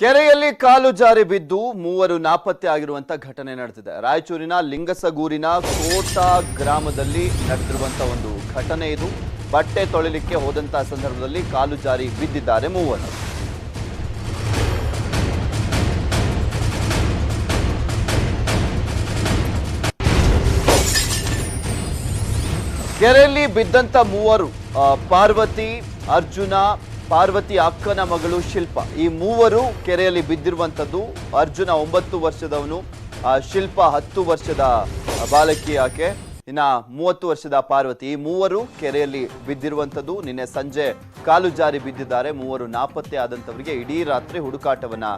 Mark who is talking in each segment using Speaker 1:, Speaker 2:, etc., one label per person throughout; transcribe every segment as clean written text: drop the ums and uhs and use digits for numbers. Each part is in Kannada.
Speaker 1: ಕೆರೆಯಲ್ಲಿ ಕಾಲು ಜಾರಿ ಬಿದ್ದು ಮೂವರು ನಾಪತ್ತೆ ಆಗಿರುವಂತ ಘಟನೆ ನಡೆದಿದೆ. ರಾಯಚೂರಿನ ಲಿಂಗಸಗೂರಿನ ಕೋಟಾ ಗ್ರಾಮದಲ್ಲಿ ನಡೆದಿರುವಂತ ಒಂದು ಘಟನೆ ಇದು. ಬಟ್ಟೆ ತೊಳಿಲಿಕ್ಕೆ ಹೋದಂತ ಸಂದರ್ಭದಲ್ಲಿ ಕಾಲು ಜಾರಿ ಬಿದ್ದಿದ್ದಾರೆ ಮೂವರು. ಕೆರೆಯಲ್ಲಿ ಬಿದ್ದಂತ ಮೂವರು ಪಾರ್ವತಿ, ಅರ್ಜುನ, ಪಾರ್ವತಿ ಅಕ್ಕನ ಮಗಳು ಶಿಲ್ಪ, ಈ ಮೂವರು ಕೆರೆಯಲ್ಲಿ ಬಿದ್ದಿರುವಂತದ್ದು. ಅರ್ಜುನ 9 ವರ್ಷದವನು, ಶಿಲ್ಪ 10 ವರ್ಷದ ಬಾಲಕಿ ಆಕೆ, ಇನ್ನ 30 ವರ್ಷದ ಪಾರ್ವತಿ. ಈ ಮೂವರು ಕೆರೆಯಲ್ಲಿ ಬಿದ್ದಿರುವಂತದ್ದು. ನಿನ್ನೆ ಸಂಜೆ ಕಾಲು ಜಾರಿ ಬಿದ್ದಿದ್ದಾರೆ. ಮೂವರು ನಾಪತ್ತೆ ಆದಂತವರಿಗೆ ಇಡೀ ರಾತ್ರಿ ಹುಡುಕಾಟವನ್ನ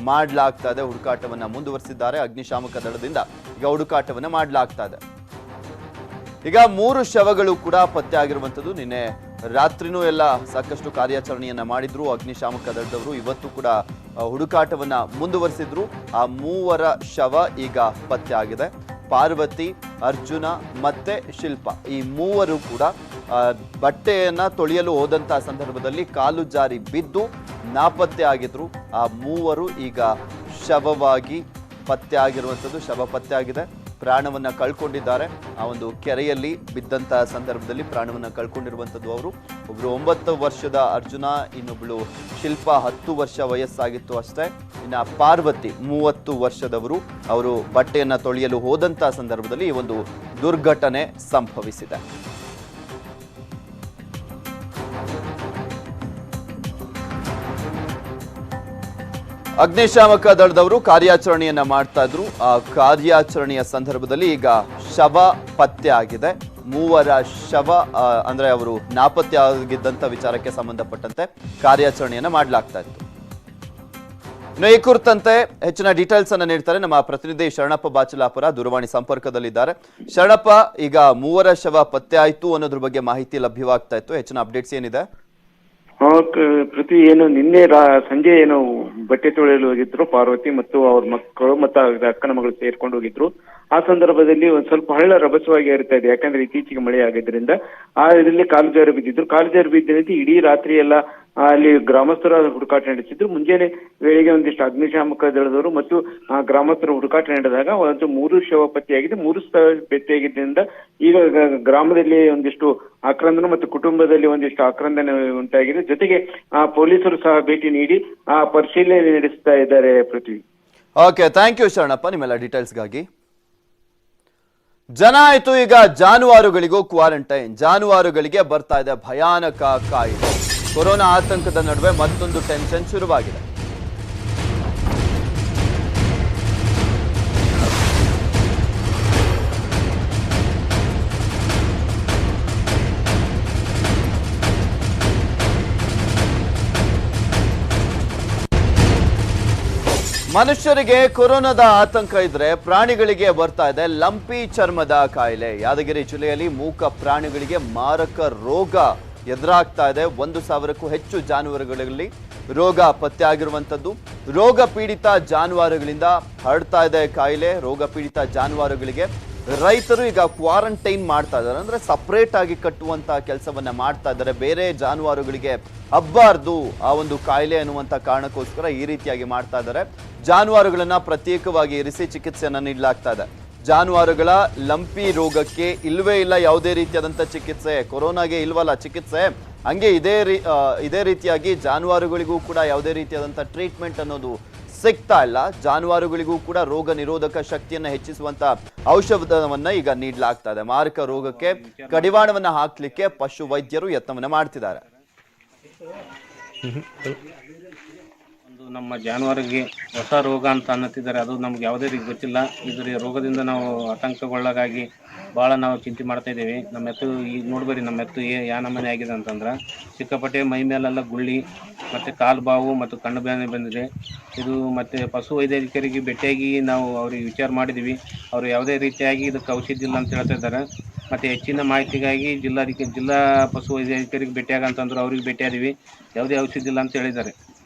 Speaker 1: ಮಾಡಲಾಗ್ತಾ ಇದೆ. ಹುಡುಕಾಟವನ್ನ ಮುಂದುವರಿಸಿದ್ದಾರೆ ಅಗ್ನಿಶಾಮಕ ದಳದಿಂದ. ಈಗ ಹುಡುಕಾಟವನ್ನ ಮಾಡಲಾಗ್ತಾ ಇದೆ. ಈಗ 3 ಶವಗಳು ಕೂಡ ಪತ್ತೆ ಆಗಿರುವಂತದ್ದು. ನಿನ್ನೆ ರಾತ್ರಿನೂ ಎಲ್ಲ ಸಾಕಷ್ಟು ಕಾರ್ಯಾಚರಣೆಯನ್ನ ಮಾಡಿದ್ರು ಅಗ್ನಿಶಾಮಕ ದಳದವರು. ಇವತ್ತು ಕೂಡ ಹುಡುಕಾಟವನ್ನ ಮುಂದುವರಿಸಿದ್ರು. ಆ ಮೂವರ ಶವ ಈಗ ಪತ್ತೆ ಆಗಿದೆ. ಪಾರ್ವತಿ, ಅರ್ಜುನ ಮತ್ತೆ ಶಿಲ್ಪ, ಈ ಮೂವರು ಕೂಡ ಬಟ್ಟೆಯನ್ನ ತೊಳೆಯಲು ಹೋದಂತ ಸಂದರ್ಭದಲ್ಲಿ ಕಾಲು ಜಾರಿ ಬಿದ್ದು ನಾಪತ್ತೆ ಆಗಿದ್ರು. ಆ ಮೂವರು ಈಗ ಶವವಾಗಿ ಪತ್ತೆ ಆಗಿರುವಂಥದ್ದು. ಶವ ಪತ್ತೆ ಆಗಿದೆ. ಪ್ರಾಣವನ್ನ ಕಳ್ಕೊಂಡಿದ್ದಾರೆ. ಆ ಒಂದು ಕೆರೆಯಲ್ಲಿ ಬಿದ್ದಂತಹ ಸಂದರ್ಭದಲ್ಲಿ ಪ್ರಾಣವನ್ನ ಕಳ್ಕೊಂಡಿರುವಂಥದ್ದು ಅವರು. ಒಬ್ರು 9 ವರ್ಷದ ಅರ್ಜುನ, ಇನ್ನೊಬ್ಳು ಶಿಲ್ಪ 10 ವರ್ಷ ವಯಸ್ಸಾಗಿತ್ತು ಅಷ್ಟೇ. ಇನ್ನು ಪಾರ್ವತಿ 30 ವರ್ಷದವರು. ಅವರು ಬಟ್ಟೆಯನ್ನ ತೊಳೆಯಲು ಹೋದಂತಹ ಸಂದರ್ಭದಲ್ಲಿ ಈ ಒಂದು ದುರ್ಘಟನೆ ಸಂಭವಿಸಿದೆ. ಅಗ್ನಿಶಾಮಕ ದಳದವರು ಕಾರ್ಯಾಚರಣೆಯನ್ನ ಮಾಡ್ತಾ ಇದ್ರು. ಆ ಕಾರ್ಯಾಚರಣೆಯ ಸಂದರ್ಭದಲ್ಲಿ ಈಗ ಶವ ಪತ್ತೆ ಆಗಿದೆ. ಮೂವರ ಶವ ಅಂದ್ರೆ ಅವರು ನಾಪತ್ತೆ ಆಗಿದ್ದಂತ ವಿಚಾರಕ್ಕೆ ಸಂಬಂಧಪಟ್ಟಂತೆ ಕಾರ್ಯಾಚರಣೆಯನ್ನ ಮಾಡಲಾಗ್ತಾ ಇತ್ತು. ಇನ್ನು ಈ ಕುರಿತಂತೆ ಹೆಚ್ಚಿನ ಡೀಟೇಲ್ಸ್ ಅನ್ನ ನೀಡ್ತಾರೆ ನಮ್ಮ ಪ್ರತಿನಿಧಿ ಶರಣಪ್ಪ ಬಾಚಲಾಪುರ, ದೂರವಾಣಿ ಸಂಪರ್ಕದಲ್ಲಿದ್ದಾರೆ. ಶರಣಪ್ಪ, ಈಗ ಮೂವರ ಶವ ಪತ್ತೆ ಆಯ್ತು ಅನ್ನೋದ್ರ ಬಗ್ಗೆ ಮಾಹಿತಿ ಲಭ್ಯವಾಗ್ತಾ ಇತ್ತು. ಹೆಚ್ಚಿನ ಅಪ್ಡೇಟ್ಸ್ ಏನಿದೆ?
Speaker 2: ಪ್ರತಿ ಏನು ನಿನ್ನೆ ಸಂಜೆ ಏನು ಬಟ್ಟೆ ತೊಳೆಯಲು ಹೋಗಿದ್ರು ಪಾರ್ವತಿ ಮತ್ತು ಅವ್ರ ಮಕ್ಕಳು ಮತ್ತು ಅಕ್ಕನ ಮಗಳು ಸೇರ್ಕೊಂಡು ಹೋಗಿದ್ರು. ಆ ಸಂದರ್ಭದಲ್ಲಿ ಒಂದ್ ಸ್ವಲ್ಪ ಹಳ್ಳ ರಭಸವಾಗಿ ಹರಿತಾ ಇದೆ. ಯಾಕಂದ್ರೆ ಇತ್ತೀಚೆಗೆ ಮಳೆ ಆಗಿದ್ರಿಂದ ಆ ಇದರಲ್ಲಿ ಕಾಲು ಜಾರಿ ಬಿದ್ದಿದ್ರು. ಕಾಲು ಜಾರಿ ಬಿದ್ದ ಇಡೀ ರಾತ್ರಿ ಎಲ್ಲ ಅಲ್ಲಿ ಗ್ರಾಮಸ್ಥರ ಹುಡುಕಾಟ ನಡೆಸಿದ್ರು. ಮುಂಜಾನೆ ವೇಳೆಗೆ ಒಂದಿಷ್ಟು ಅಗ್ನಿಶಾಮಕ ದಳದವರು ಮತ್ತು ಗ್ರಾಮಸ್ಥರ ಹುಡುಕಾಟ ನಡೆದಾಗ ಒಂದು 3 ಶವ ಪತ್ತೆಯಾಗಿದೆ. 3 ಪತ್ತೆಯಾಗಿದ್ದರಿಂದ ಈಗ ಗ್ರಾಮದಲ್ಲಿ ಒಂದಿಷ್ಟು ಆಕ್ರಂದನ ಮತ್ತು ಕುಟುಂಬದಲ್ಲಿ ಒಂದಿಷ್ಟು ಆಕ್ರಂದನ ಉಂಟಾಗಿದೆ. ಜೊತೆಗೆ ಪೊಲೀಸರು ಸಹ ಭೇಟಿ ನೀಡಿ ಪರಿಶೀಲನೆ ನಡೆಸ್ತಾ ಇದ್ದಾರೆ. ಪೃಥ್ವಿ,
Speaker 1: ಓಕೆ, ಥ್ಯಾಂಕ್ ಯು ಶರಣಪ್ಪ ನಿಮ್ಮೆಲ್ಲ ಡೀಟೇಲ್ಸ್ಗಾಗಿ. ಜನ ಆಯ್ತು, ಈಗ ಜಾನುವಾರುಗಳಿಗೂ ಕ್ವಾರಂಟೈನ್. ಜಾನುವಾರುಗಳಿಗೆ ಬರ್ತಾ ಇದೆ ಭಯಾನಕ ಕಾಯಿಲೆ. ಕೊರೋನಾ ಆತಂಕದ ನಡುವೆ ಮತ್ತೊಂದು ಟೆನ್ಷನ್ ಶುರುವಾಗಿದೆ. ಮನುಷ್ಯರಿಗೆ ಕೊರೋನಾದ ಆತಂಕ ಇದ್ರೆ ಪ್ರಾಣಿಗಳಿಗೆ ಬರ್ತಾ ಇದೆ ಲಂಪಿ ಚರ್ಮದ ಕಾಯಿಲೆ. ಯಾದಗಿರಿ ಜಿಲ್ಲೆಯಲ್ಲಿ ಮೂಕ ಪ್ರಾಣಿಗಳಿಗೆ ಮಾರಕ ರೋಗ ಎದುರಾಗ್ತಾ ಇದೆ. 1,000ಕ್ಕೂ ಹೆಚ್ಚು ಜಾನುವಾರುಗಳಲ್ಲಿ ರೋಗ ಪತ್ತೆ ಆಗಿರುವಂತದ್ದು. ರೋಗ ಪೀಡಿತ ಜಾನುವಾರುಗಳಿಂದ ಹರಡ್ತಾ ಇದೆ ಕಾಯಿಲೆ. ರೋಗ ಪೀಡಿತ ಜಾನುವಾರುಗಳಿಗೆ ರೈತರು ಈಗ ಕ್ವಾರಂಟೈನ್ ಮಾಡ್ತಾ ಇದ್ದಾರೆ. ಅಂದ್ರೆ ಸಪರೇಟ್ ಆಗಿ ಕಟ್ಟುವಂತ ಕೆಲಸವನ್ನ ಮಾಡ್ತಾ ಇದ್ದಾರೆ. ಬೇರೆ ಜಾನುವಾರುಗಳಿಗೆ ಹಬ್ಬಾರ್ದು ಆ ಒಂದು ಕಾಯಿಲೆ ಅನ್ನುವಂತ ಕಾರಣಕ್ಕೋಸ್ಕರ ಈ ರೀತಿಯಾಗಿ ಮಾಡ್ತಾ ಇದ್ದಾರೆ. ಜಾನುವಾರುಗಳನ್ನ ಪ್ರತ್ಯೇಕವಾಗಿ ಇರಿಸಿ ಚಿಕಿತ್ಸೆಯನ್ನ ನೀಡಲಾಗ್ತಾ ಇದೆ. ಜಾನುವಾರುಗಳ ಲಂಪಿ ರೋಗಕ್ಕೆ ಇಲ್ವೇ ಇಲ್ಲ ಯಾವುದೇ ರೀತಿಯಾದಂಥ ಚಿಕಿತ್ಸೆ. ಕೊರೋನಾಗೆ ಇಲ್ವಲ್ಲ ಚಿಕಿತ್ಸೆ, ಹಂಗೆ ಇದೇ ರೀತಿಯಾಗಿ ಜಾನುವಾರುಗಳಿಗೂ ಕೂಡ ಯಾವುದೇ ರೀತಿಯಾದಂಥ ಟ್ರೀಟ್ಮೆಂಟ್ ಅನ್ನೋದು ಸಿಗ್ತಾ ಇಲ್ಲ. ಜಾನುವಾರುಗಳಿಗೂ ಕೂಡ ರೋಗ ನಿರೋಧಕ ಶಕ್ತಿಯನ್ನ ಹೆಚ್ಚಿಸುವಂತ ಔಷಧವನ್ನ ಈಗ ನೀಡಲಾಗ್ತಾ ಇದೆ. ಮಾರಕ ರೋಗಕ್ಕೆ ಕಡಿವಾಣವನ್ನ ಹಾಕ್ಲಿಕ್ಕೆ ಪಶು ವೈದ್ಯರು ಯತ್ನವನ್ನ ಮಾಡ್ತಿದ್ದಾರೆ.
Speaker 3: ನಮ್ಮ ಜಾನುವಾರಿಗೆ ಹೊಸ ರೋಗ ಅಂತ ಅನ್ನತ್ತಿದ್ದಾರೆ. ಅದು ನಮ್ಗೆ ಯಾವುದೇ ರೀತಿ ಗೊತ್ತಿಲ್ಲ. ಇದ್ರ ರೋಗದಿಂದ ನಾವು ಆತಂಕಗೊಳ್ಳಗಾಗಿ ಭಾಳ ನಾವು ಚಿಂತೆ ಮಾಡ್ತಾ ಇದ್ದೀವಿ. ನಮ್ಮ ಎತ್ತು ಈಗ ನೋಡ್ಬೇಡಿ, ನಮ್ಮ ಎತ್ತು ಯಾವ ನಮೂನೆ ಆಗಿದೆ ಅಂತಂದ್ರೆ ಸಿಕ್ಕಾಪಟ್ಟೆ ಮೈ ಮೇಲೆಲ್ಲ ಗುಳ್ಳಿ ಮತ್ತು ಕಾಲು ಬಾವು ಮತ್ತು ಕಣ್ಣು ಬೇನೆ ಬಂದಿದೆ. ಇದು ಮತ್ತು ಪಶು ವೈದ್ಯಕರಿಗೆ ಭೇಟಿಯಾಗಿ ನಾವು ಅವ್ರಿಗೆ ವಿಚಾರ ಮಾಡಿದ್ದೀವಿ. ಅವರು ಯಾವುದೇ ರೀತಿಯಾಗಿ ಇದಕ್ಕೆ ಔಷಧಿ ಇಲ್ಲ ಅಂತ ಹೇಳ್ತಾ ಇದ್ದಾರೆ. ಮತ್ತು ಹೆಚ್ಚಿನ ಮಾಹಿತಿಗಾಗಿ ಜಿಲ್ಲಾ ಪಶು ವೈದ್ಯಕರಿಗೆ ಭೇಟಿಯಾಗಂತಂದ್ರೆ ಅವ್ರಿಗೆ ಭೇಟಿಯಾದೀವಿ. ಯಾವುದೇ ಔಷಧಿ ಇಲ್ಲ ಅಂತ ಹೇಳಿದ್ದಾರೆ.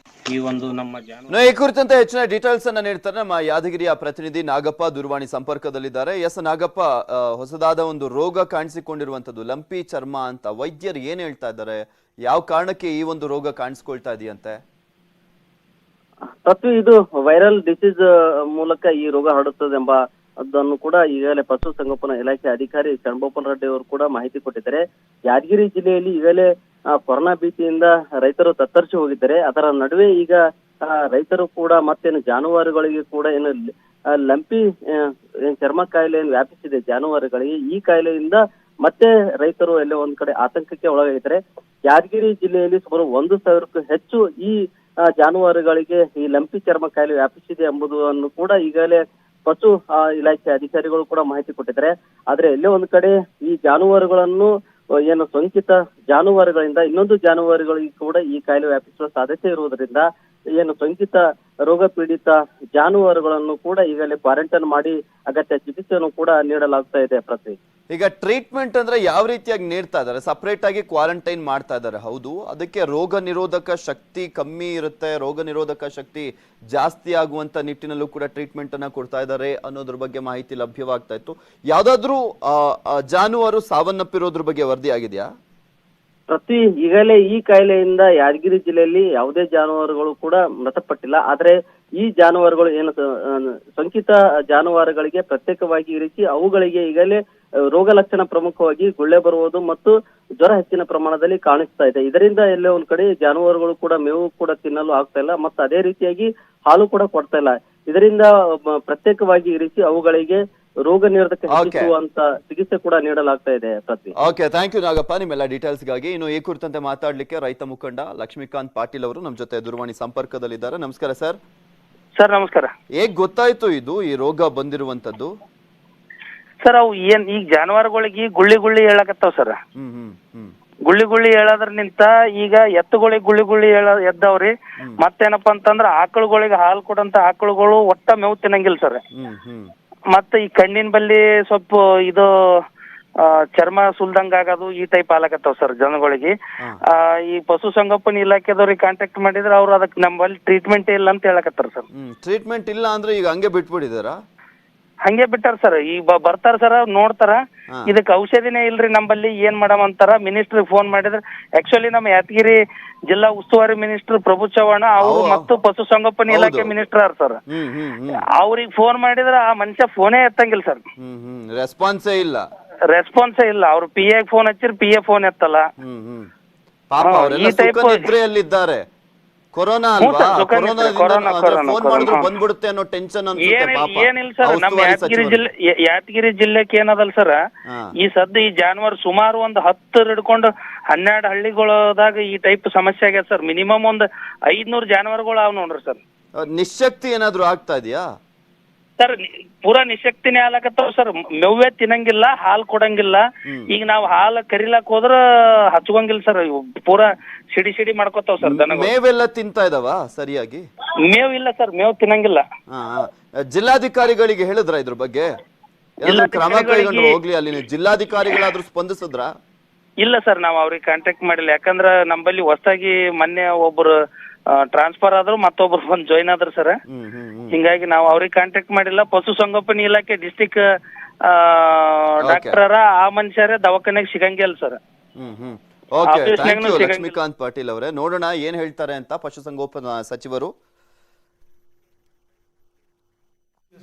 Speaker 3: ಈ
Speaker 1: ಕುರಿತಂತೆ ಹೆಚ್ಚಿನ ಡೀಟೇಲ್ಸ್ ಅನ್ನ ನೀಡ್ತಾರೆ ನಮ್ಮ ಯಾದಗಿರಿಯ ಪ್ರತಿನಿಧಿ ನಾಗಪ್ಪ, ದೂರವಾಣಿ ಸಂಪರ್ಕದಲ್ಲಿದ್ದಾರೆ. ಎಸ್ ನಾಗಪ್ಪ, ಹೊಸದಾದ ಒಂದು ರೋಗ ಕಾಣಿಸಿಕೊಂಡಿರುವಂತದ್ದು ಲಂಪಿ ಚರ್ಮ ಅಂತ, ವೈದ್ಯರು ಏನ್ ಹೇಳ್ತಾ ಇದ್ದಾರೆ? ಯಾವ ಕಾರಣಕ್ಕೆ ಈ ಒಂದು ರೋಗ ಕಾಣಿಸ್ಕೊಳ್ತಾ ಇದೆಯಂತೆ?
Speaker 4: ಪೃಥ್ವಿ, ಇದು ವೈರಲ್ ಡಿಸೀಸ್ ಮೂಲಕ ಈ ರೋಗ ಹರಡುತ್ತದೆ ಎಂಬ ಅದನ್ನು ಕೂಡ ಈಗಾಗಲೇ ಪಶು ಸಂಗೋಪನಾ ಇಲಾಖೆ ಅಧಿಕಾರಿ ಶರಣಬೋಪನ್ ರೆಡ್ಡಿ ಅವರು ಕೂಡ ಮಾಹಿತಿ ಕೊಟ್ಟಿದ್ದಾರೆ. ಯಾದಗಿರಿ ಜಿಲ್ಲೆಯಲ್ಲಿ ಈಗಾಗಲೇ ಕೊರೋನಾ ಭೀತಿಯಿಂದ ರೈತರು ತತ್ತರಿಸಿ ಹೋಗಿದ್ದಾರೆ. ಅದರ ನಡುವೆ ಈಗ ರೈತರು ಕೂಡ ಮತ್ತೇನು ಜಾನುವಾರುಗಳಿಗೆ ಕೂಡ ಏನು ಲಂಪಿ ಚರ್ಮ ಕಾಯಿಲೆ ಏನು ವ್ಯಾಪಿಸಿದೆ ಜಾನುವಾರುಗಳಿಗೆ, ಈ ಕಾಯಿಲೆಯಿಂದ ಮತ್ತೆ ರೈತರು ಎಲ್ಲೋ ಒಂದ್ ಕಡೆ ಆತಂಕಕ್ಕೆ ಒಳಗಾಗಿದ್ದಾರೆ. ಯಾದಗಿರಿ ಜಿಲ್ಲೆಯಲ್ಲಿ ಸುಮಾರು 1,000ಕ್ಕೂ ಹೆಚ್ಚು ಈ ಜಾನುವಾರುಗಳಿಗೆ ಈ ಲಂಪಿ ಚರ್ಮ ಕಾಯಿಲೆ ವ್ಯಾಪಿಸಿದೆ ಎಂಬುದನ್ನು ಕೂಡ ಈಗಾಗಲೇ ಪಶು ಇಲಾಖೆ ಅಧಿಕಾರಿಗಳು ಕೂಡ ಮಾಹಿತಿ ಕೊಟ್ಟಿದ್ದಾರೆ. ಆದ್ರೆ ಎಲ್ಲೇ ಒಂದ್ ಕಡೆ ಈ ಜಾನುವಾರುಗಳನ್ನು ಏನು ಸೋಂಕಿತ ಜಾನುವಾರುಗಳಿಂದ ಇನ್ನೊಂದು ಜಾನುವಾರುಗಳಿಗೆ ಕೂಡ ಈ ಕಾಯಿಲೆ ವ್ಯಾಪಿಸುವ ಸಾಧ್ಯತೆ ಇರುವುದರಿಂದ ಏನು ಸೋಂಕಿತ ರೋಗ ಪೀಡಿತ ಜಾನುವಾರುಗಳನ್ನು ಕೂಡ ಈಗಲೇ ಕ್ವಾರಂಟೈನ್ ಮಾಡಿ ಅಗತ್ಯ ಚಿಕಿತ್ಸೆಯನ್ನು ಕೂಡ ನೀಡಲಾಗ್ತಾ ಇದೆ. ಪ್ರತಿ
Speaker 1: ಈಗ ಟ್ರೀಟ್ಮೆಂಟ್ ಅಂದ್ರೆ ಯಾವ ರೀತಿಯಾಗಿ ನೀಡ್ತಾ ಇದ್ದಾರೆ? ಸಪರೇಟ್ ಆಗಿ ಕ್ವಾರಂಟೈನ್ ಮಾಡ್ತಾ ಇದ್ದಾರೆ, ಹೌದು. ಅದಕ್ಕೆ ರೋಗ ನಿರೋಧಕ ಶಕ್ತಿ ಕಮ್ಮಿ ಇರುತ್ತೆ, ರೋಗ ನಿರೋಧಕ ಶಕ್ತಿ ಜಾಸ್ತಿ ಆಗುವಂತ ನಿಟ್ಟಿನಲ್ಲೂ ಕೂಡ ಟ್ರೀಟ್ಮೆಂಟ್ ಅನ್ನ ಕೊಡ್ತಾ ಇದ್ದಾರೆ ಅನ್ನೋದ್ರ ಬಗ್ಗೆ ಮಾಹಿತಿ ಲಭ್ಯವಾಗ್ತಾ ಇತ್ತು. ಯಾವ್ದಾದ್ರು ಜಾನುವಾರು ಸಾವನ್ನಪ್ಪಿರೋದ್ರ ಬಗ್ಗೆ ವರದಿ ಆಗಿದೆಯಾ?
Speaker 4: ಪ್ರತಿ ಈಗಲೇ ಈ ಕಾಯಿಲೆಯಿಂದ ಯಾದಗಿರಿ ಜಿಲ್ಲೆಯಲ್ಲಿ ಯಾವುದೇ ಜಾನುವಾರುಗಳು ಕೂಡ ಮೃತಪಟ್ಟಿಲ್ಲ. ಆದ್ರೆ ಈ ಜಾನುವಾರುಗಳು ಏನು ಸೋಂಕಿತ ಜಾನುವಾರುಗಳಿಗೆ ಪ್ರತ್ಯೇಕವಾಗಿ ಇರಿಸಿ ಅವುಗಳಿಗೆ ಈಗಲೇ ರೋಗ ಲಕ್ಷಣ ಪ್ರಮುಖವಾಗಿ ಗುಳ್ಳೆ ಬರುವುದು ಮತ್ತು ಜ್ವರ ಹೆಚ್ಚಿನ ಪ್ರಮಾಣದಲ್ಲಿ ಕಾಣಿಸ್ತಾ ಇದೆ. ಇದರಿಂದ ಎಲ್ಲೇ ಒಂದ್ ಕಡೆ ಜಾನುವಾರುಗಳು ಕೂಡ ಮೇವು ಕೂಡ ತಿನ್ನಲು ಆಗ್ತಾ ಇಲ್ಲ ಮತ್ತು ಅದೇ ರೀತಿಯಾಗಿ ಹಾಲು ಕೂಡ ಕೊಡ್ತಾ ಇಲ್ಲ. ಇದರಿಂದ ಪ್ರತ್ಯೇಕವಾಗಿ ಇರಿಸಿ ಅವುಗಳಿಗೆ ರೋಗ ನಿರೋಧಕ ಹೆಚ್ಚಿಸುವಂತ ಚಿಕಿತ್ಸೆ ಕೂಡ ನೀಡಲಾಗ್ತಾ ಇದೆ. ಪ್ರತಿ
Speaker 1: ಓಕೆ, ಥ್ಯಾಂಕ್ ಯು ನಾಗಪ್ಪ ನಿಮ್ಮೆಲ್ಲ ಡೀಟೇಲ್ಸ್ ಗಾಗಿ. ಇನ್ನು ಈ ಕುರಿತಂತೆ ಮಾತಾಡ್ಲಿಕ್ಕೆ ರೈತ ಮುಖಂಡ ಲಕ್ಷ್ಮೀಕಾಂತ್ ಪಾಟೀಲ್ ಅವರು ನಮ್ಮ ಜೊತೆ ದೂರವಾಣಿ ಸಂಪರ್ಕದಲ್ಲಿದ್ದಾರೆ. ನಮಸ್ಕಾರ ಸರ್.
Speaker 5: ಸರ್ ನಮಸ್ಕಾರ.
Speaker 1: ಹೇಗ್ ಗೊತ್ತಾಯ್ತು ಇದು ಈ ರೋಗ ಬಂದಿರುವಂತದ್ದು?
Speaker 5: ಸರ್ ಅವು ಈಗ ಜಾನುವಾರುಗಳಿಗೆ ಗುಳ್ಳಿ ಹೇಳಕತ್ತಾವ ಸರ್. ಗುಳ್ಳಿ ಹೇಳೋದ್ರ ನಿಂತ ಈಗ ಎತ್ತುಗಳಿಗೆ ಗುಳ್ಳಿ ಎದ್ದವ್ರಿ. ಮತ್ತೇನಪ್ಪಾ ಅಂತಂದ್ರ ಆಕಳುಗಳಿಗೆ ಹಾಲು ಕೊಡಂತ ಆಕಳುಗಳು ಒಟ್ಟ ಮೇವು ತಿನ್ನಂಗಿಲ್ಲ ಸರ್. ಮತ್ತೆ ಈ ಕಣ್ಣಿನ ಬಲ್ಲಿ ಸ್ವಲ್ಪ ಇದು ಚರ್ಮ ಸುಲ್ದಂಗ ಆಗೋದು ಈ ಟೈಪ್ ಆಲಕತ್ತಾವ ಸರ್ ಜನಗಳಿಗೆ. ಈ ಪಶು ಸಂಗೋಪನೆ ಇಲಾಖೆದವ್ರಿಗೆ ಕಾಂಟ್ಯಾಕ್ಟ್ ಮಾಡಿದ್ರೆ ಅವ್ರು ಅದಕ್ಕೆ ನಮ್ಮಲ್ಲಿ ಟ್ರೀಟ್ಮೆಂಟ್ ಇಲ್ಲ ಅಂತ ಹೇಳಕತ್ತಾರ ಸರ್.
Speaker 1: ಟ್ರೀಟ್ಮೆಂಟ್ ಇಲ್ಲ ಅಂದ್ರೆ ಈಗ ಹಂಗೆ ಬಿಟ್ಬಿಟ್ಟಿದಾರ?
Speaker 5: ಹಂಗೆ ಬಿಟ್ಟಾರ ಸರ್. ಈಗ ಬರ್ತಾರ ಸರ್, ನೋಡ್ತಾರ, ಇದಕ್ಕೆ ಔಷಧಿನೇ ಇಲ್ರಿ ನಮ್ಮಲ್ಲಿ, ಏನ್ ಮಾಡಮ್ ಅಂತಾರ. ಮಿನಿಸ್ಟರ್ ಫೋನ್ ಮಾಡಿದ್ರೆ ಆಕ್ಚುಲಿ ನಮ್ಮ ಯಾದಗಿರಿ ಜಿಲ್ಲಾ ಉಸ್ತುವಾರಿ ಮಿನಿಸ್ಟರ್ ಪ್ರಭು ಚವ್ಹಾಣ ಅವರು ಮತ್ತು ಪಶು ಸಂಗೋಪನೆ ಇಲಾಖೆ ಮಿನಿಸ್ಟರ್ ಆರ್ ಸರ್. ಅವ್ರಿಗೆ ಫೋನ್ ಮಾಡಿದ್ರ ಆ ಮನುಷ್ಯ ಫೋನೇ ಎತ್ತಂಗಿಲ್ಲ ಸರ್.
Speaker 1: ರೆಸ್ಪಾನ್ಸೇ ಇಲ್ಲ.
Speaker 5: ಅವ್ರು PA ಫೋನ್ ಹಚ್ಚಿರ್ PA ಫೋನ್ ಎತ್ತಲ್ಲ.
Speaker 1: ಈ ಟೈಪ್ ಇದ್ದಾರೆ. ಕೊರೋನಾ ಅಲ್ವಾ, ಫೋನ್ ಮಾಡಿದ್ರು ಬಂದ್ಬಿಡುತ್ತೆ ಅನ್ನೋ ಟೆನ್ಷನ್
Speaker 5: ಏನಿಲ್ಲ ಸರ್. ನಮ್ಮ ಯಾದಗಿರಿ ಜಿಲ್ಲೆಕ್ಕೆ ಏನದಲ್ ಸರ್, ಈ ಸದ್ಯ ಈ ಜಾನುವಾರು ಸುಮಾರು ಒಂದು 10 ಹಿಡ್ಕೊಂಡು 12 ಹಳ್ಳಿಗಳದಾಗ ಈ ಟೈಪ್ ಸಮಸ್ಯೆ ಆಗ್ಯದ ಸರ್. ಮಿನಿಮಮ್ ಒಂದು 500 ಜಾನುವಾರುಗಳು ಅವ್ ನೋಡ್ರಿ ಸರ್.
Speaker 1: ನಿಶಕ್ತಿ ಏನಾದ್ರು ಆಗ್ತಾ ಇದೆಯಾ
Speaker 5: ಸರ್? ಪೂರಾ ನಿಶಕ್ತಿನೇ ಆಗ್ಲಕತ್ತಾವ ಸರ್. ಮೇವೇ ತಿನ್ನಂಗಿಲ್ಲ, ಹಾಲು ಕೊಡಂಗಿಲ್ಲ. ಈಗ ನಾವ್ ಹಾಲು ಕರಿಲಾಕ್ ಹೋದ್ರ ಹಚ್ಕೊಂಗಿಲ್ಲ ಸರ್. ಪೂರಾ ಸಿಡಿ ಮಾಡ್ಕೋತಾವ ಸರ್ ದನಗಳು.
Speaker 1: ಮೇವೆಲ್ಲ ತಿಂತಾ ಇದಾವ ಸರಿಯಾಗಿ?
Speaker 5: ಮೇವ್ ಇಲ್ಲ ಸರ್, ಮೇವ್ ತಿನ್ನಂಗಿಲ್ಲ.
Speaker 1: ಜಿಲ್ಲಾಧಿಕಾರಿಗಳಿಗೆ ಹೇಳಿದ್ರ ಇದ್ರ ಬಗ್ಗೆ? ಕ್ರಮ ಕೈಗೊಂಡು ಹೋಗ್ಲಿ, ಅಲ್ಲಿ ಜಿಲ್ಲಾಧಿಕಾರಿಗಳಾದ್ರೂ ಸ್ಪಂದಿಸಿದ್ರ?
Speaker 5: ಇಲ್ಲ ಸರ್, ನಾವ್ ಅವ್ರಿಗೆ ಕಾಂಟ್ಯಾಕ್ಟ್ ಮಾಡಿಲ್ಲ. ಯಾಕಂದ್ರ ನಮ್ಮಲ್ಲಿ ಹೊಸದಾಗಿ ಮೊನ್ನೆ ಒಬ್ರು ಟ್ರಾನ್ಸ್ಫರ್ ಆದ್ರು, ಮತ್ತೊಬ್ರು ಬಂದ್ ಜಾಯಿನ್ ಆದ್ರು ಸರ್. ಹಿಂಗಾಗಿ ನಾವು ಅವ್ರಿಗೆ ಕಾಂಟ್ಯಾಕ್ಟ್ ಮಾಡಿಲ್ಲ. ಪಶು ಸಂಗೋಪನೆ ಇಲಾಖೆ ಡಿಸ್ಟಿಕ್ ಡಾಕ್ಟರ್ ಆ ಮನುಷ್ಯರೇ ದವಾಖಾನೆಗೆ ಸಿಗಂಗಿಲ್ಲ ಸರ್.
Speaker 1: ಲಕ್ಷ್ಮೀಕಾಂತ್ ಪಾಟೀಲ್ ಅವರೇ, ನೋಡೋಣ ಏನ್ ಹೇಳ್ತಾರೆ ಅಂತ ಪಶುಸಂಗೋಪನಾ ಸಚಿವರು.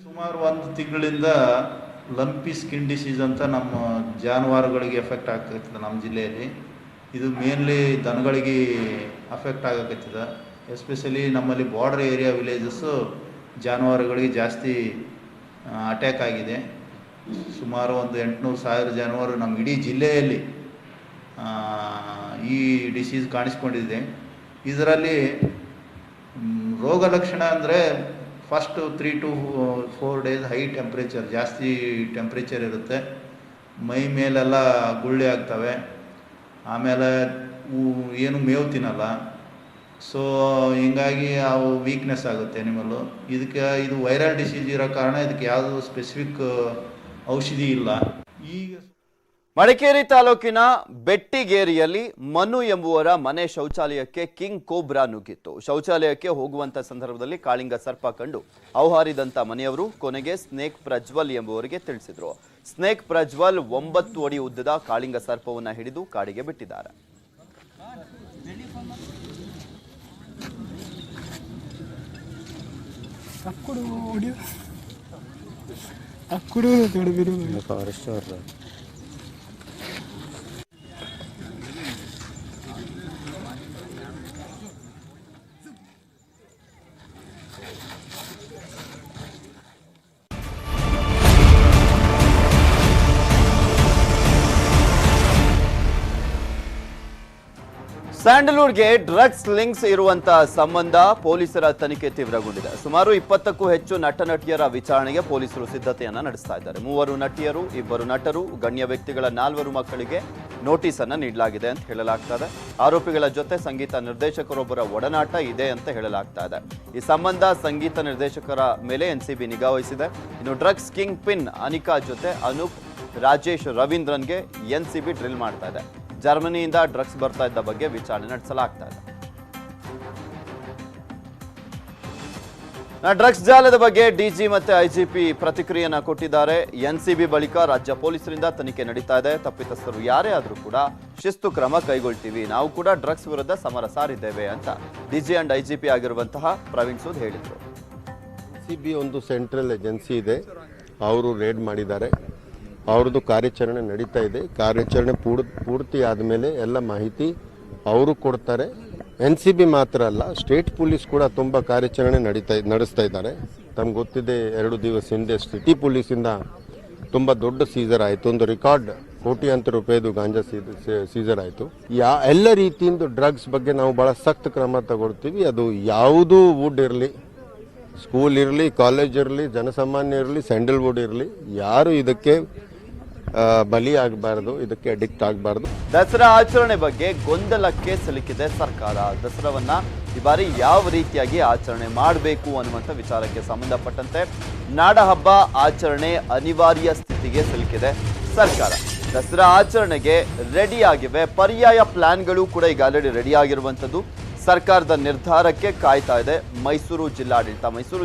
Speaker 6: ಸುಮಾರು 1 ತಿಂಗಳಿಂದ ಲಂಪಿ ಸ್ಕಿನ್ ಡಿಸೀಸ್ ಅಂತ ನಮ್ಮ ಜಾನುವಾರುಗಳಿಗೆ ಎಫೆಕ್ಟ್ ಆಗ್ತೈತದ ನಮ್ಮ ಜಿಲ್ಲೆಯಲ್ಲಿ. ಇದು ಮೇನ್ಲಿ ದನಗಳಿಗೆ ಅಫೆಕ್ಟ್ ಆಗಕತ್ತಿದ. ಎಸ್ಪೆಷಲಿ ನಮ್ಮಲ್ಲಿ ಬಾರ್ಡರ್ ಏರಿಯಾ ವಿಲೇಜಸ್ಸು ಜಾನುವಾರುಗಳಿಗೆ ಜಾಸ್ತಿ ಅಟ್ಯಾಕ್ ಆಗಿದೆ. ಸುಮಾರು ಒಂದು 800,000 ಜಾನುವಾರು ನಮ್ಮ ಇಡೀ ಜಿಲ್ಲೆಯಲ್ಲಿ ಈ ಡಿಸೀಸ್ ಕಾಣಿಸ್ಕೊಂಡಿದೆ. ಇದರಲ್ಲಿ ರೋಗ ಲಕ್ಷಣ ಅಂದರೆ first 3 to 4 days high temperature, ಜಾಸ್ತಿ ಟೆಂಪ್ರೇಚರ್ ಇರುತ್ತೆ. ಮೈ ಮೇಲೆಲ್ಲ ಗುಳ್ಳೆ ಆಗ್ತವೆ. ಆಮೇಲೆ ಏನು ಮೇವು ತಿನ್ನಲ್ಲ. ಸೊ ಹಿಂಗಾಗಿ ಅವು ವೀಕ್ನೆಸ್ ಆಗುತ್ತೆ ಅನಿಮಲ್ಲು. ಇದು ವೈರಲ್ ಡಿಸೀಸ್ ಇರೋ ಕಾರಣ ಇದಕ್ಕೆ ಯಾವುದೂ ಸ್ಪೆಸಿಫಿಕ್ ಔಷಧಿ ಇಲ್ಲ. ಈಗ
Speaker 1: ಮಡಿಕೇರಿ ತಾಲೂಕಿನ ಬೆಟ್ಟಿಗೇರಿಯಲ್ಲಿ ಮನು ಎಂಬುವರ ಮನೆ ಶೌಚಾಲಯಕ್ಕೆ ಕಿಂಗ್ ಕೋಬ್ರಾ ನುಗ್ಗಿತ್ತು. ಶೌಚಾಲಯಕ್ಕೆ ಹೋಗುವಂತ ಸಂದರ್ಭದಲ್ಲಿ ಕಾಳಿಂಗ ಸರ್ಪ ಕಂಡು ಔಹಾರಿದಂತ ಮನೆಯವರು ಕೊನೆಗೆ ಸ್ನೇಕ್ ಪ್ರಜ್ವಲ್ ಎಂಬುವರಿಗೆ ತಿಳಿಸಿದ್ರು. ಸ್ನೇಕ್ ಪ್ರಜ್ವಲ್ 9 ಅಡಿ ಉದ್ದದ ಕಾಳಿಂಗ ಸರ್ಪವನ್ನು ಹಿಡಿದು ಕಾಡಿಗೆ ಬಿಟ್ಟಿದ್ದಾರೆ.
Speaker 7: ಫಾರೆಸ್ಟ್ ಅವ್ರ
Speaker 1: ಸ್ಯಾಂಡಲ್ವುಡ್ಗೆ ಡ್ರಗ್ಸ್ ಲಿಂಕ್ಸ್ ಇರುವಂತಹ ಸಂಬಂಧ ಪೊಲೀಸರ ತನಿಖೆ ತೀವ್ರಗೊಂಡಿದೆ. ಸುಮಾರು 20ಕ್ಕೂ ಹೆಚ್ಚು ನಟ ನಟಿಯರ ವಿಚಾರಣೆಗೆ ಪೊಲೀಸರು ಸಿದ್ಧತೆಯನ್ನ ನಡೆಸ್ತಾ ಇದ್ದಾರೆ. 3 ನಟಿಯರು, 2 ನಟರು, ಗಣ್ಯ ವ್ಯಕ್ತಿಗಳ 4 ಮಕ್ಕಳಿಗೆ ನೋಟಿಸ್ ಅನ್ನ ನೀಡಲಾಗಿದೆ ಅಂತ ಹೇಳಲಾಗ್ತಾ ಇದೆ. ಆರೋಪಿಗಳ ಜೊತೆ ಸಂಗೀತ ನಿರ್ದೇಶಕರೊಬ್ಬರ ಒಡನಾಟ ಇದೆ ಅಂತ ಹೇಳಲಾಗ್ತಾ ಇದೆ. ಈ ಸಂಬಂಧ ಸಂಗೀತ ನಿರ್ದೇಶಕರ ಮೇಲೆ ಎನ್ಸಿಬಿ ನಿಗಾ ವಹಿಸಿದೆ. ಇನ್ನು ಡ್ರಗ್ಸ್ ಕಿಂಗ್ ಪಿನ್ ಅನಿಕಾ ಜೊತೆ ಅನೂಪ್, ರಾಜೇಶ್, ರವೀಂದ್ರನ್ಗೆ ಎನ್ಸಿಬಿ ಡ್ರಿಲ್ ಮಾಡ್ತಾ ಇದೆ. ಜರ್ಮನಿಯಿಂದ ಡ್ರಗ್ಸ್ ಬರ್ತಾ ಇದ್ದ ಬಗ್ಗೆ ವಿಚಾರಣೆ ನಡೆಸಲಾಗ್ತಾ ಇದೆ. ಡ್ರಗ್ಸ್ ಜಾಲದ ಬಗ್ಗೆ ಡಿಜಿ ಮತ್ತೆ ಐಜಿಪಿ ಪ್ರತಿಕ್ರಿಯೆಯನ್ನ ಕೊಟ್ಟಿದ್ದಾರೆ. ಎನ್ಸಿಬಿ ಬಳಿಕ ರಾಜ್ಯ ಪೊಲೀಸರಿಂದ ತನಿಖೆ ನಡೀತಾ ಇದೆ. ತಪ್ಪಿತಸ್ಥರು ಯಾರೇ ಆದ್ರೂ ಕೂಡ ಶಿಸ್ತು ಕ್ರಮ ಕೈಗೊಳ್ತೀವಿ, ನಾವು ಕೂಡ ಡ್ರಗ್ಸ್ ವಿರುದ್ಧ ಸಮರ ಸಾರಿದ್ದೇವೆ ಅಂತ ಡಿಜಿ ಅಂಡ್ ಐಜಿಪಿ ಆಗಿರುವಂತಹ ಪ್ರವೀಣ್ ಸೂದ್ ಹೇಳಿದರು.
Speaker 7: ಎನ್ಸಿಬಿ ಒಂದು ಸೆಂಟ್ರಲ್ ಏಜೆನ್ಸಿ ಇದೆ, ಅವರು ರೇಡ್ ಮಾಡಿದ್ದಾರೆ. ಅವ್ರದ್ದು ಕಾರ್ಯಾಚರಣೆ ನಡೀತಾ ಇದೆ. ಕಾರ್ಯಾಚರಣೆ ಪೂರ್ತಿ ಆದಮೇಲೆ ಎಲ್ಲ ಮಾಹಿತಿ ಅವರು ಕೊಡ್ತಾರೆ. ಎನ್ಸಿಬಿ ಮಾತ್ರ ಅಲ್ಲ, ಸ್ಟೇಟ್ ಪೊಲೀಸ್ ಕೂಡ ತುಂಬ ಕಾರ್ಯಾಚರಣೆ ನಡೆಸ್ತಾ ಇದ್ದಾರೆ. ತಮ್ಗೆ ಗೊತ್ತಿದೆ, 2 ದಿವಸ ಹಿಂದೆ ಸಿಟಿ ಪೊಲೀಸಿಂದ ತುಂಬ ದೊಡ್ಡ ಸೀಸರ್ ಆಯಿತು. ಒಂದು ರೆಕಾರ್ಡ್ ಕೋಟ್ಯಾಂತರ ರೂಪಾಯಿದು ಗಾಂಜಾ ಸೀಸರ್ ಆಯಿತು. ಎಲ್ಲ ರೀತಿಯಿಂದ ಡ್ರಗ್ಸ್ ಬಗ್ಗೆ ನಾವು ಭಾಳ ಸಖ್ತ ಕ್ರಮ ತಗೊಳ್ತೀವಿ. ಅದು ಯಾವುದೂ ವುಡ್ ಇರಲಿ, ಸ್ಕೂಲ್ ಇರಲಿ, ಕಾಲೇಜ್ ಇರಲಿ, ಜನಸಾಮಾನ್ಯ ಇರಲಿ, ಸ್ಯಾಂಡಲ್ವುಡ್ ಇರಲಿ, ಯಾರು ಇದಕ್ಕೆ ಬಲಿ ಆಗಬಾರ್ದು, ಇದಕ್ಕೆ ಅಡಿಕ್ಟ್ ಆಗಬಾರ್ದು.
Speaker 1: ದಸರಾ ಆಚರಣೆ ಬಗ್ಗೆ ಗೊಂದಲಕ್ಕೆ ಸಿಲುಕಿದೆ ಸರ್ಕಾರ. ದಸರಾವನ್ನ ಈ ಬಾರಿ ಯಾವ ರೀತಿಯಾಗಿ ಆಚರಣೆ ಮಾಡಬೇಕು ಅನ್ನುವಂಥ ವಿಚಾರಕ್ಕೆ ಸಂಬಂಧಪಟ್ಟಂತೆ ನಾಡಹಬ್ಬ ಆಚರಣೆ ಅನಿವಾರ್ಯ ಸ್ಥಿತಿಗೆ ಸಿಲುಕಿದೆ ಸರ್ಕಾರ. ದಸರಾ ಆಚರಣೆಗೆ ರೆಡಿ ಆಗಿವೆ, ಪರ್ಯಾಯ ಪ್ಲಾನ್ಗಳು ಕೂಡ ಈಗ ಆಲ್ರೆಡಿ ರೆಡಿ ಆಗಿರುವಂಥದ್ದು. ಸರ್ಕಾರದ ನಿರ್ಧಾರಕ್ಕೆ ಕಾಯ್ತಾ ಇದೆ ಮೈಸೂರು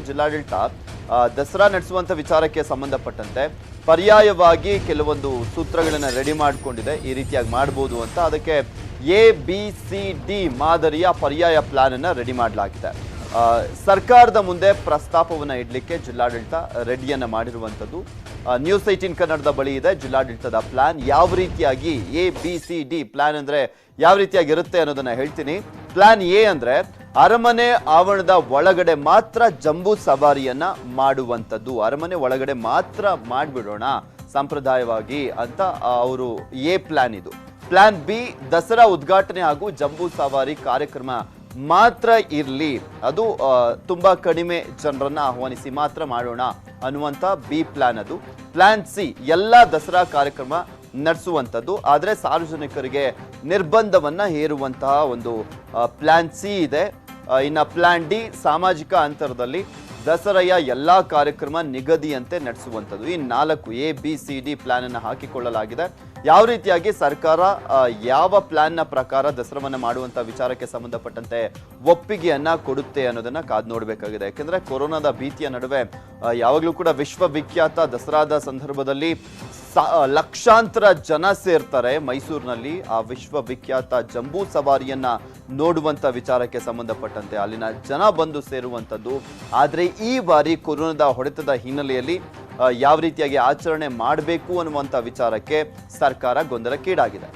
Speaker 1: ಜಿಲ್ಲಾಡಳಿತ. ದಸರಾ ನಡೆಸುವಂಥ ವಿಚಾರಕ್ಕೆ ಸಂಬಂಧಪಟ್ಟಂತೆ ಪರ್ಯಾಯವಾಗಿ ಕೆಲವೊಂದು ಸೂತ್ರಗಳನ್ನು ರೆಡಿ ಮಾಡಿಕೊಂಡಿದೆ. ಈ ರೀತಿಯಾಗಿ ಮಾಡ್ಬೋದು ಅಂತ ಅದಕ್ಕೆ ABCD ಮಾದರಿಯ ಪರ್ಯಾಯ ಪ್ಲಾನ್ ಅನ್ನು ರೆಡಿ ಮಾಡಲಾಗಿದೆ. ಸರ್ಕಾರದ ಮುಂದೆ ಪ್ರಸ್ತಾಪವನ್ನು ಇಡಲಿಕ್ಕೆ ಜಿಲ್ಲಾಡಳಿತ ರೆಡಿಯನ್ನು ಮಾಡಿರುವಂಥದ್ದು. ನ್ಯೂಸ್ 18 ಕನ್ನಡದ ಬಳಿ ಇದೆ ಜಿಲ್ಲಾಡಳಿತದ ಪ್ಲಾನ್. ಯಾವ ರೀತಿಯಾಗಿ ABCD ಪ್ಲಾನ್ ಅಂದರೆ ಯಾವ ರೀತಿಯಾಗಿ ಇರುತ್ತೆ ಅನ್ನೋದನ್ನ ಹೇಳ್ತೀನಿ. ಪ್ಲಾನ್ ಎ ಅಂದರೆ ಅರಮನೆ ಆವರಣದ ಒಳಗಡೆ ಮಾತ್ರ ಜಂಬೂ ಸವಾರಿಯನ್ನ ಮಾಡುವಂಥದ್ದು. ಅರಮನೆ ಒಳಗಡೆ ಮಾತ್ರ ಮಾಡಿಬಿಡೋಣ ಸಂಪ್ರದಾಯವಾಗಿ ಅಂತ ಅವರು ಎ ಪ್ಲಾನ್ ಇದು. ಪ್ಲಾನ್ ಬಿ, ದಸರಾ ಉದ್ಘಾಟನೆ ಹಾಗೂ ಜಂಬೂ ಸವಾರಿ ಕಾರ್ಯಕ್ರಮ ಮಾತ್ರ ಇರಲಿ, ಅದು ತುಂಬಾ ಕಡಿಮೆ ಜನರನ್ನ ಆಹ್ವಾನಿಸಿ ಮಾತ್ರ ಮಾಡೋಣ ಅನ್ನುವಂಥ ಬಿ ಪ್ಲಾನ್ ಅದು. ಪ್ಲಾನ್ ಸಿ, ಎಲ್ಲ ದಸರಾ ಕಾರ್ಯಕ್ರಮ ನಡೆಸುವಂಥದ್ದು, ಆದರೆ ಸಾರ್ವಜನಿಕರಿಗೆ ನಿರ್ಬಂಧವನ್ನ ಹೇರುವಂತಹ ಒಂದು ಪ್ಲಾನ್ ಸಿ ಇದೆ. ಇನ್ನು ಪ್ಲಾನ್ ಡಿ, ಸಾಮಾಜಿಕ ಅಂತರದಲ್ಲಿ ದಸರೆಯ ಎಲ್ಲ ಕಾರ್ಯಕ್ರಮ ನಿಗದಿಯಂತೆ ನಡೆಸುವಂಥದ್ದು. ಈ 4 ABCD ಪ್ಲಾನ್ ಅನ್ನು ಹಾಕಿಕೊಳ್ಳಲಾಗಿದೆ. ಯಾವ ರೀತಿಯಾಗಿ ಸರ್ಕಾರ ಯಾವ ಪ್ಲಾನ್ನ ಪ್ರಕಾರ ದಸರಾವನ್ನ ಮಾಡುವಂಥ ವಿಚಾರಕ್ಕೆ ಸಂಬಂಧಪಟ್ಟಂತೆ ಒಪ್ಪಿಗೆಯನ್ನ ಕೊಡುತ್ತೆ ಅನ್ನೋದನ್ನ ಕಾದು ನೋಡಬೇಕಾಗಿದೆ. ಯಾಕೆಂದ್ರೆ ಕೊರೋನಾದ ಭೀತಿಯ ನಡುವೆ ಯಾವಾಗಲೂ ಕೂಡ ವಿಶ್ವವಿಖ್ಯಾತ ದಸರಾದ ಸಂದರ್ಭದಲ್ಲಿ ಲಕ್ಷಾಂತರ ಜನ ಸೇರ್ತಾರೆ ಮೈಸೂರಿನಲ್ಲಿ. ಆ ವಿಶ್ವವಿಖ್ಯಾತ ಜಂಬೂ ಸವಾರಿಯನ್ನ ನೋಡುವಂಥ ವಿಚಾರಕ್ಕೆ ಸಂಬಂಧಪಟ್ಟಂತೆ ಅಲ್ಲಿನ ಜನ ಬಂದು ಸೇರುವಂಥದ್ದು. ಆದರೆ ಈ ಬಾರಿ ಕೊರೋನಾದ ಹೊಡೆತದ ಹಿನ್ನೆಲೆಯಲ್ಲಿ ಯಾವ ರೀತಿಯಾಗಿ ಆಚರಣೆ ಮಾಡಬೇಕು ಅನ್ನುವಂಥ ವಿಚಾರಕ್ಕೆ ಸರ್ಕಾರ ಗೊಂದಲಕ್ಕೀಡಾಗಿದೆ.